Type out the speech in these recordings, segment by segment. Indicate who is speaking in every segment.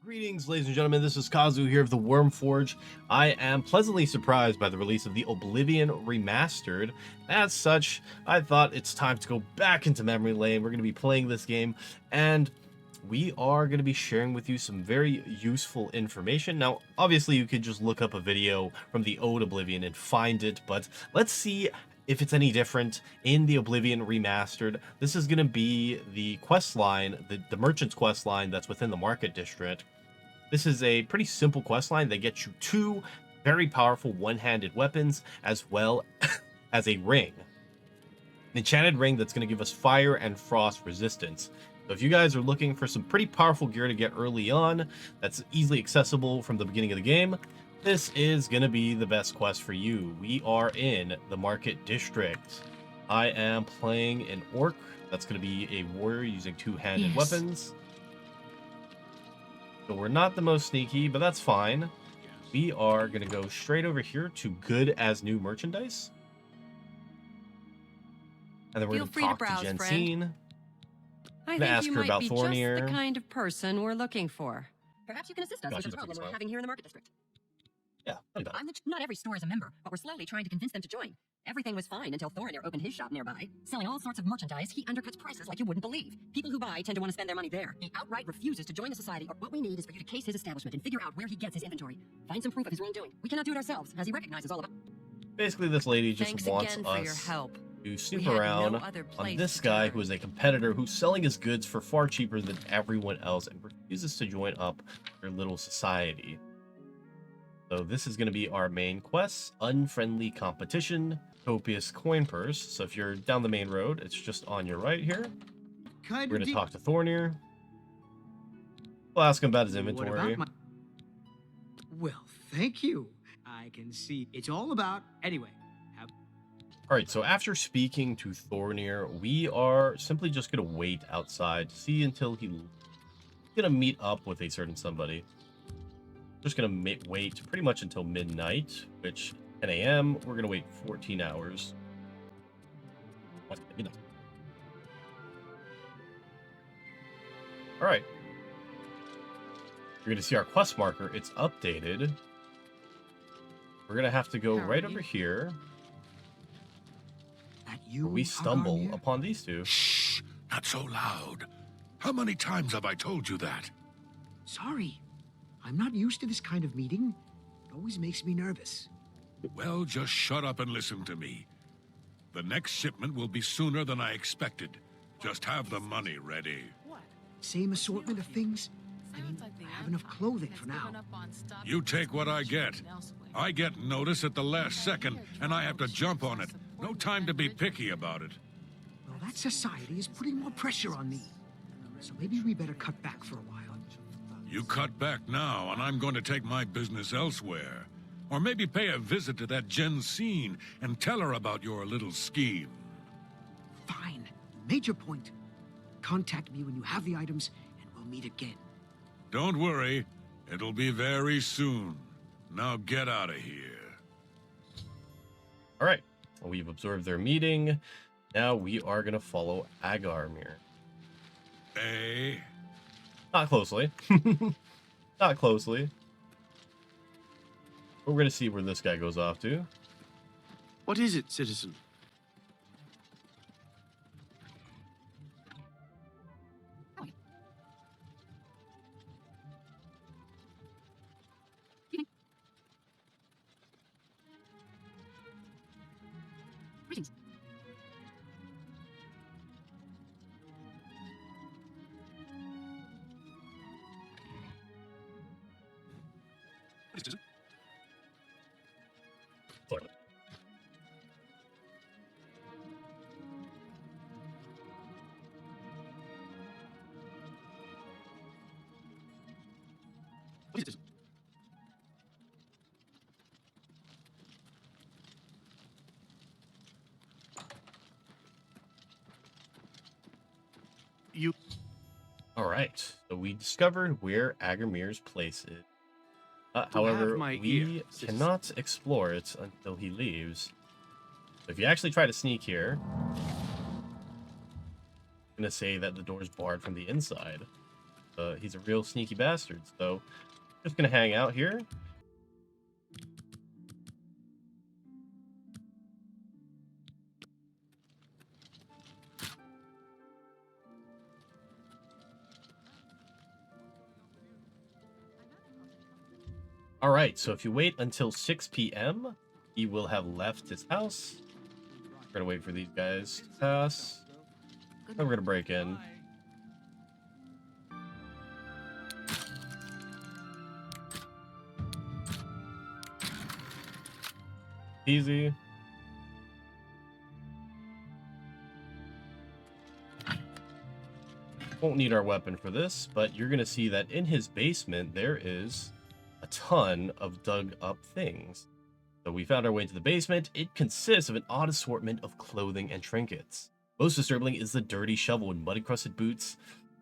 Speaker 1: Greetings, ladies and gentlemen. This is Kazu here of the Wormforge. I am pleasantly surprised by the release of the Oblivion Remastered. As such, I thought it's time to go back into memory lane. We're going to be playing this game, and we are going to be sharing with you some very useful information. Now, obviously, you could just look up a video from the old Oblivion and find it, but let's see if it's any different in the Oblivion Remastered. This is going to be the quest line, the merchant's quest line that's within the market district. This is a pretty simple quest line that gets you two very powerful one-handed weapons, as well as a ring. An enchanted ring that's going to give us fire and frost resistance. So if you guys are looking for some pretty powerful gear to get early on, that's easily accessible from the beginning of the game, this is going to be the best quest for you. We are in the market district. I am playing an orc. That's going to be a warrior using two-handed weapons. So we're not the most sneaky, but that's fine. We are going to go straight over here to good as new merchandise. And then we're going to talk to Jensine.
Speaker 2: I think you might be Thoronir. Just the kind of person we're looking for.
Speaker 3: Perhaps you can assist us with the problem we're having here in the market district.
Speaker 1: Yeah,
Speaker 3: not every store is a member, but we're slowly trying to convince them to join. Everything was fine until Thoronir opened his shop nearby. Selling all sorts of merchandise, he undercuts prices like you wouldn't believe. People who buy tend to want to spend their money there. He outright refuses to join the society, or what we need is for you to case his establishment and figure out where he gets his inventory. Find some proof of his wrongdoing. We cannot do it ourselves, as he recognizes all of it.
Speaker 1: Basically, this lady just wants us to snoop around on this guy who is a competitor who's selling his goods for far cheaper than everyone else and refuses to join up their little society. So this is going to be our main quest, Unfriendly Competition, Copious Coinpurse. So if you're down the main road, it's just on your right here. We're going to talk to Thoronir. We'll ask him about his inventory.
Speaker 4: Well, thank you. I can see it's all about... Anyway.
Speaker 1: Alright, so after speaking to Thoronir, we are simply just going to wait outside to see until he's going to meet up with a certain somebody. Just going to wait pretty much until midnight, which 10 a.m. We're going to wait 14 hours. All right. You're going to see our quest marker. It's updated. We're going to have to go right over here. Where we stumble upon these two.
Speaker 5: Shh! Not so loud. How many times have I told you that?
Speaker 4: Sorry. I'm not used to this kind of meeting. It always makes me nervous.
Speaker 5: Well, just shut up and listen to me. The next shipment will be sooner than I expected. Just have the money ready.
Speaker 4: Same assortment of things? I mean, I have enough clothing for now.
Speaker 5: You take what I get. I get notice at the last second, and I have to jump on it. No time to be picky about it.
Speaker 4: Well, that society is putting more pressure on me. So maybe we better cut back for a while.
Speaker 5: You cut back now, and I'm going to take my business elsewhere. Or maybe pay a visit to that Jensine and tell her about your little scheme.
Speaker 4: Fine. Major point. Contact me when you have the items, and we'll meet again.
Speaker 5: Don't worry. It'll be very soon. Now get out of here.
Speaker 1: All right. We've observed their meeting. Now we are going to follow Agarmir.
Speaker 5: Hey.
Speaker 1: Not closely. Not closely. We're going to see where this guy goes off to.
Speaker 6: What is it, citizen?
Speaker 3: Greetings.
Speaker 1: All right. So we discovered where Agarmir's place is. However, we cannot explore it until he leaves. So if you actually try to sneak here, I'm going to say that the door's barred from the inside. He's a real sneaky bastard. So just gonna hang out here. All right, so if you wait until 6 p.m., he will have left his house. We're gonna wait for these guys to pass. And we're gonna break in. Easy. Won't need our weapon for this, but you're gonna see that in his basement there is a ton of dug up things. So we found our way into the basement. It consists of an odd assortment of clothing and trinkets. Most disturbing is the dirty shovel and muddy crusted boots,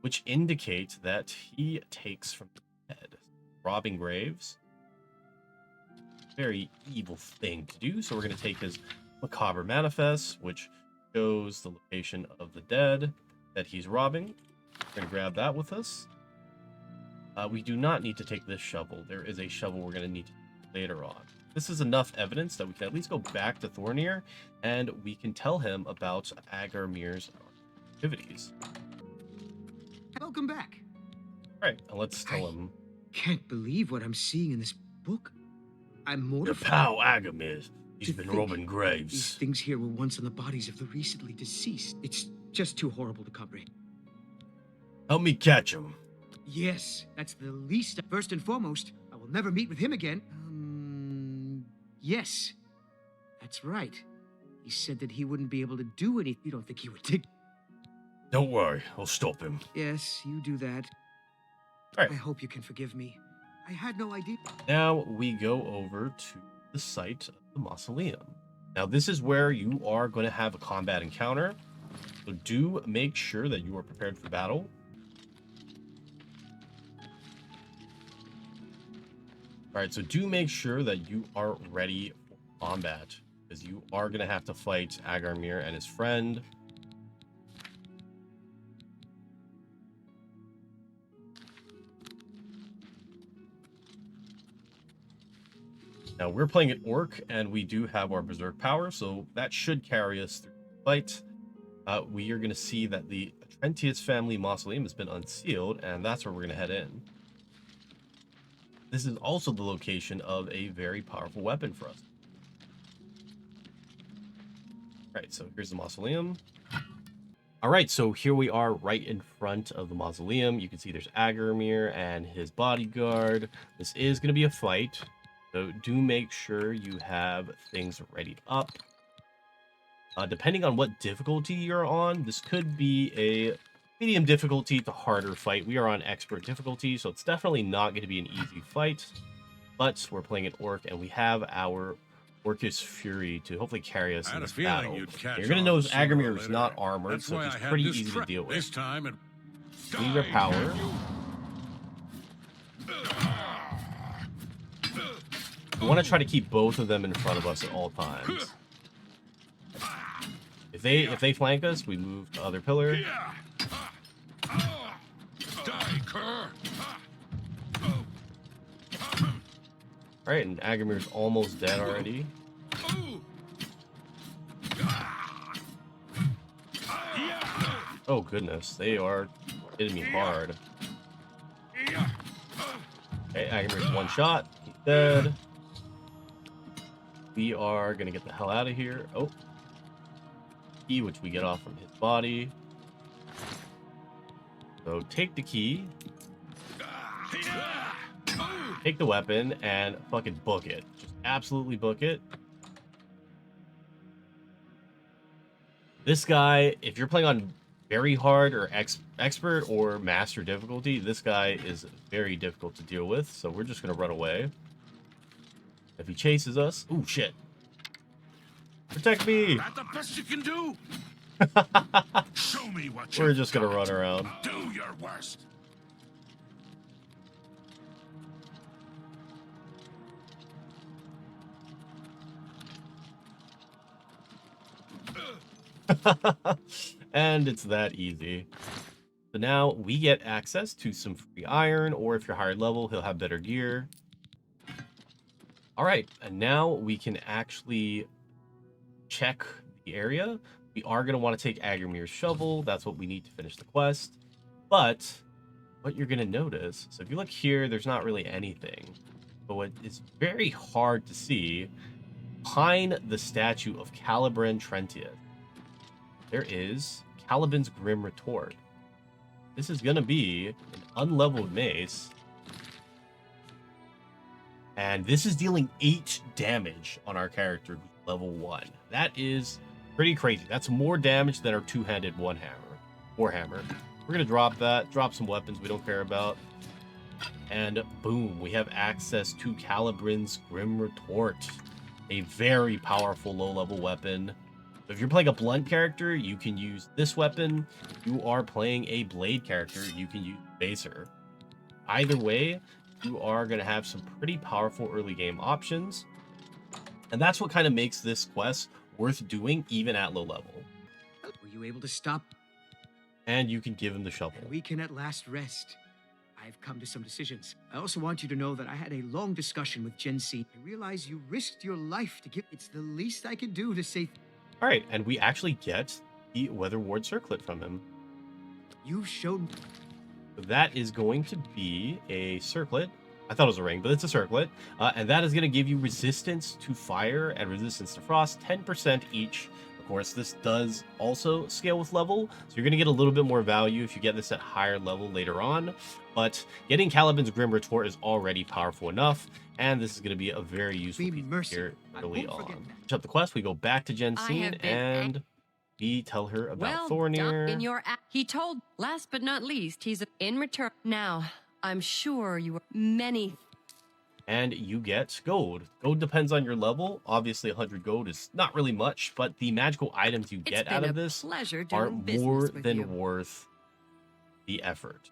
Speaker 1: which indicate that he takes from the dead. Robbing graves. Very evil thing to do. So we're going to take his macabre manifest, which shows the location of the dead that he's robbing. We're going to grab that with us. We do not need to take this shovel. There is a shovel we're going to need later on. This is enough evidence that we can at least go back to Thoronir and we can tell him about Agarmir's activities.
Speaker 4: Welcome back.
Speaker 1: All right, and let's tell him.
Speaker 4: Can't believe what I'm seeing in this book. I'm
Speaker 1: Your
Speaker 4: mortified.
Speaker 1: pal Agarmir. He's
Speaker 4: To
Speaker 1: been
Speaker 4: think
Speaker 1: robbing
Speaker 4: These
Speaker 1: graves.
Speaker 4: things here were once on the bodies of the recently deceased. It's just too horrible to comprehend.
Speaker 1: Help me catch him.
Speaker 4: Yes, that's the least. First and foremost, I will never meet with him again. Yes, that's right. He said that he wouldn't be able to do anything. You don't think he would dig?
Speaker 1: Don't worry, I'll stop him.
Speaker 4: Yes, you do that.
Speaker 1: All right.
Speaker 4: I hope you can forgive me. I had no idea.
Speaker 1: Now we go over to the site of the Mausoleum. Now this is where you are going to have a combat encounter. So do make sure that you are prepared for battle. All right, so do make sure that you are ready for combat, because you are going to have to fight Agarmir and his friend. Now we're playing an orc, and we do have our berserk power, so that should carry us through the fight. We are going to see that the Trentius family mausoleum has been unsealed, and that's where we're going to head in. This is also the location of a very powerful weapon for us. All right, so here's the mausoleum. All right, so here we are right in front of the mausoleum. You can see there's Agarmir and his bodyguard. This is going to be a fight, so do make sure you have things ready up. Depending on what difficulty you're on, this could be a medium difficulty to harder fight. We are on expert difficulty, so it's definitely not going to be an easy fight. But we're playing an orc, and we have our Orcus Fury to hopefully carry us in this battle. You're going to notice Agarmir is not armored, so he's pretty easy to deal with.
Speaker 5: This time and
Speaker 1: Use your power. We want to try to keep both of them in front of us at all times. If they flank us, we move to other pillar. Alright, and Agarmir's almost dead already. Oh goodness, they are hitting me hard. Okay, Agarmir's one shot. He's dead. We are gonna get the hell out of here. Oh. Key, which we get off from his body. So take the key. Take the weapon and fucking book it. Just absolutely book it. This guy, if you're playing on very hard or expert or master difficulty, this guy is very difficult to deal with. So we're just going to run away. If he chases us... Ooh, shit. Protect me!
Speaker 5: That's the best you can do. Show me what
Speaker 1: We're just going to run around.
Speaker 5: Do your worst.
Speaker 1: And it's that easy. So now we get access to some free iron, or if you're higher level, he'll have better gear. All right, and now we can actually check the area. We are going to want to take Agarmir's shovel. That's what we need to finish the quest. But what you're going to notice, so if you look here, there's not really anything. But what is very hard to see, behind the statue of Calibran Trentius, there is Caliban's Grim Retort. This is going to be an unleveled mace. And this is dealing 8 damage on our character, level 1. That is pretty crazy. That's more damage than our two-handed warhammer. We're going to drop that, drop some weapons we don't care about. And boom, we have access to Calibran's Grim Retort. A very powerful low-level weapon. So if you're playing a blunt character, you can use this weapon. If you are playing a blade character, you can use Debaser. Either way, you are going to have some pretty powerful early game options. And that's what kind of makes this quest worth doing even at low level.
Speaker 4: Were you able to stop?
Speaker 1: And you can give him the shovel.
Speaker 4: We can at last rest. I've come to some decisions. I also want you to know that I had a long discussion with Jensine. I realize you risked your life to give. It's the least I can do to save.
Speaker 1: All right, and we actually get the Weather Ward circlet from him.
Speaker 4: You've shown.
Speaker 1: That is going to be a circlet. I thought it was a ring, but it's a circlet. And that is going to give you resistance to fire and resistance to frost, 10% each. Of course, this does also scale with level, so you're going to get a little bit more value if you get this at higher level later on. But getting Caliban's Grim Retort is already powerful enough, and this is going to be a very useful piece here early on. Finish up the quest, we go back to Jensine, and we tell her about Thoronir.
Speaker 2: In your he told, last but not least, he's in return. Now, I'm sure you were many.
Speaker 1: And you get gold. Gold depends on your level. Obviously, 100 gold is not really much, but the magical items you get out of this are more than worth the effort.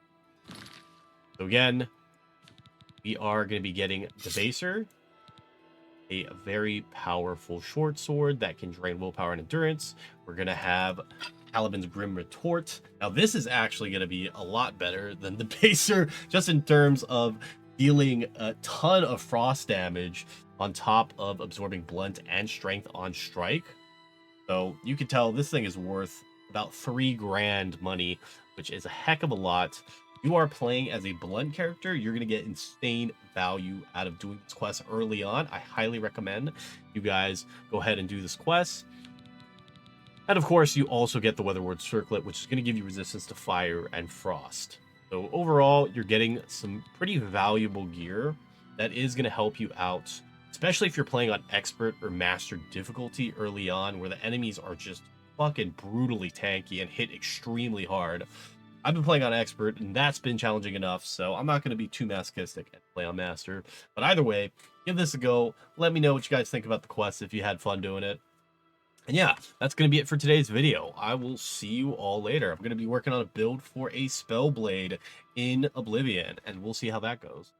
Speaker 1: So again, we are going to be getting Debaser, a very powerful short sword that can drain willpower and endurance. We're going to have Caliban's Grim Retort. Now, this is actually going to be a lot better than Debaser, just in terms of dealing a ton of frost damage on top of absorbing blunt and strength on strike. So you can tell this thing is worth about 3 grand money, which is a heck of a lot. If you are playing as a blunt character, you're going to get insane value out of doing this quest early on. I highly recommend you guys go ahead and do this quest. And of course, you also get the Weather Ward circlet, which is going to give you resistance to fire and frost. So overall, you're getting some pretty valuable gear that is going to help you out, especially if you're playing on expert or master difficulty early on, where the enemies are just fucking brutally tanky and hit extremely hard. I've been playing on expert, and that's been challenging enough, so I'm not going to be too masochistic and play on master. But either way, give this a go. Let me know what you guys think about the quest if you had fun doing it. And yeah, that's going to be it for today's video. I will see you all later. I'm going to be working on a build for a Spellblade in Oblivion, and we'll see how that goes.